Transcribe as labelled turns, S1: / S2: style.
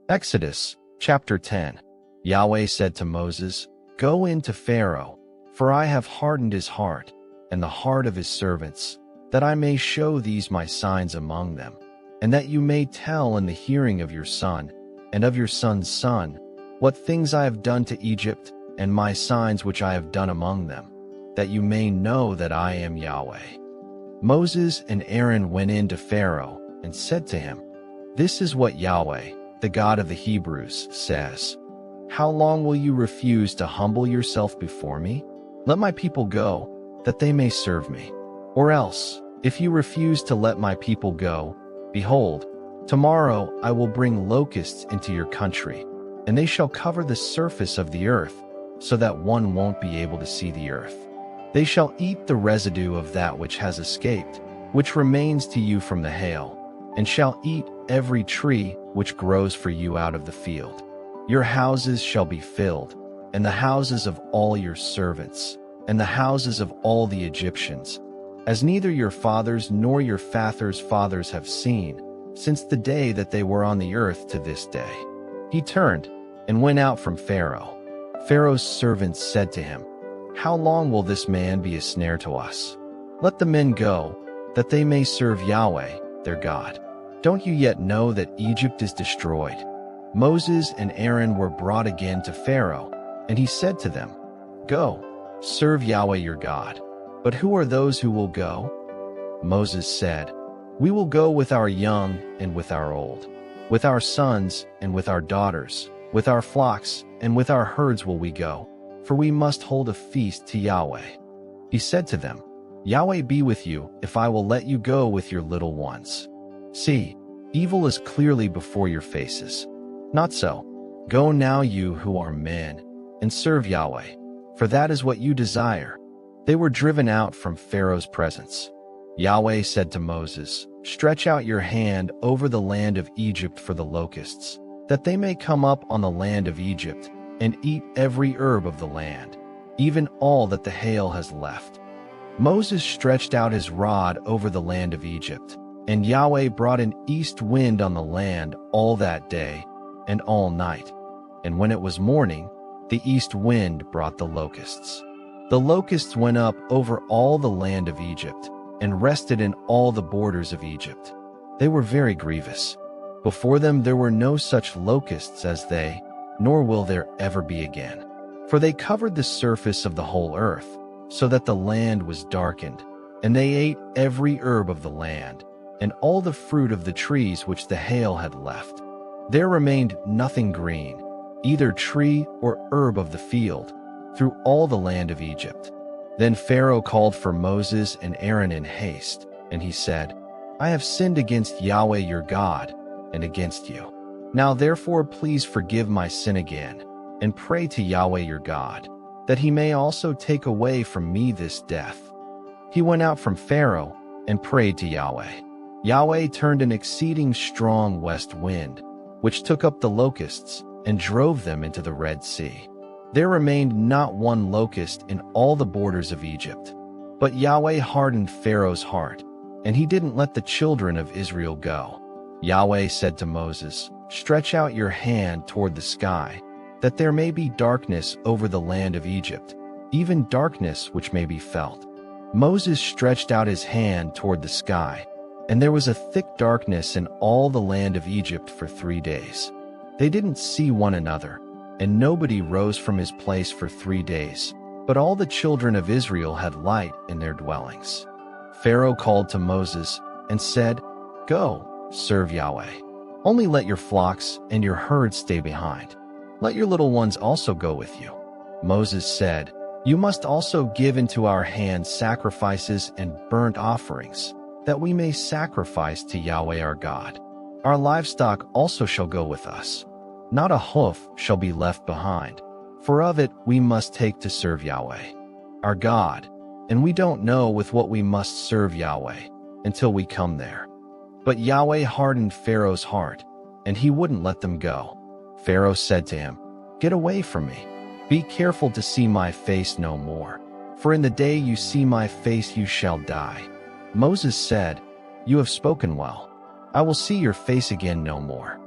S1: Exodus chapter 10. Yahweh said to Moses, "Go in to Pharaoh, for I have hardened his heart and the heart of his servants, that I may show these my signs among them, and that you may tell in the hearing of your son and of your son's son what things I have done to Egypt, and my signs which I have done among them, that you may know that I am Yahweh." Moses and Aaron went in to Pharaoh and said to him, "This is what Yahweh, the God of the Hebrews, says. How long will you refuse to humble yourself before me? Let my people go, that they may serve me. Or else, if you refuse to let my people go, behold, tomorrow I will bring locusts into your country, and they shall cover the surface of the earth, so that one won't be able to see the earth. They shall eat the residue of that which has escaped, which remains to you from the hail, and shall eat every tree which grows for you out of the field. Your houses shall be filled, and the houses of all your servants, and the houses of all the Egyptians, as neither your fathers nor your fathers' fathers have seen, since the day that they were on the earth to this day." He turned and went out from Pharaoh. Pharaoh's servants said to him, "How long will this man be a snare to us? Let the men go, that they may serve Yahweh, their God. Don't you yet know that Egypt is destroyed?" Moses and Aaron were brought again to Pharaoh, and he said to them, "Go, serve Yahweh your God. But who are those who will go?" Moses said, "We will go with our young and with our old, with our sons and with our daughters, with our flocks and with our herds will we go, for we must hold a feast to Yahweh." He said to them, "Yahweh be with you if I will let you go with your little ones. See, evil is clearly before your faces. Not so. Go now, you who are men, and serve Yahweh, for that is what you desire." They were driven out from Pharaoh's presence. Yahweh said to Moses, "Stretch out your hand over the land of Egypt for the locusts, that they may come up on the land of Egypt and eat every herb of the land, even all that the hail has left." Moses stretched out his rod over the land of Egypt, and Yahweh brought an east wind on the land all that day and all night. And when it was morning, the east wind brought the locusts. The locusts went up over all the land of Egypt and rested in all the borders of Egypt. They were very grievous. Before them there were no such locusts as they, nor will there ever be again. For they covered the surface of the whole earth, so that the land was darkened, and they ate every herb of the land, and all the fruit of the trees which the hail had left. There remained nothing green, either tree or herb of the field, through all the land of Egypt. Then Pharaoh called for Moses and Aaron in haste, and he said, "I have sinned against Yahweh your God, and against you. Now therefore please forgive my sin again, and pray to Yahweh your God, that he may also take away from me this death." He went out from Pharaoh and prayed to Yahweh. Yahweh turned an exceeding strong west wind, which took up the locusts and drove them into the Red Sea. There remained not one locust in all the borders of Egypt. But Yahweh hardened Pharaoh's heart, and he didn't let the children of Israel go. Yahweh said to Moses, "Stretch out your hand toward the sky, that there may be darkness over the land of Egypt, even darkness which may be felt." Moses stretched out his hand toward the sky, and there was a thick darkness in all the land of Egypt for 3 days. They didn't see one another, and nobody rose from his place for 3 days, but all the children of Israel had light in their dwellings. Pharaoh called to Moses and said, "Go, serve Yahweh. Only let your flocks and your herds stay behind. Let your little ones also go with you." Moses said, "You must also give into our hands sacrifices and burnt offerings, that we may sacrifice to Yahweh our God. Our livestock also shall go with us. Not a hoof shall be left behind, for of it we must take to serve Yahweh, our God, and we don't know with what we must serve Yahweh until we come there." But Yahweh hardened Pharaoh's heart, and he wouldn't let them go. Pharaoh said to him, "Get away from me. Be careful to see my face no more, for in the day you see my face you shall die." Moses said, "You have spoken well. I will see your face again no more."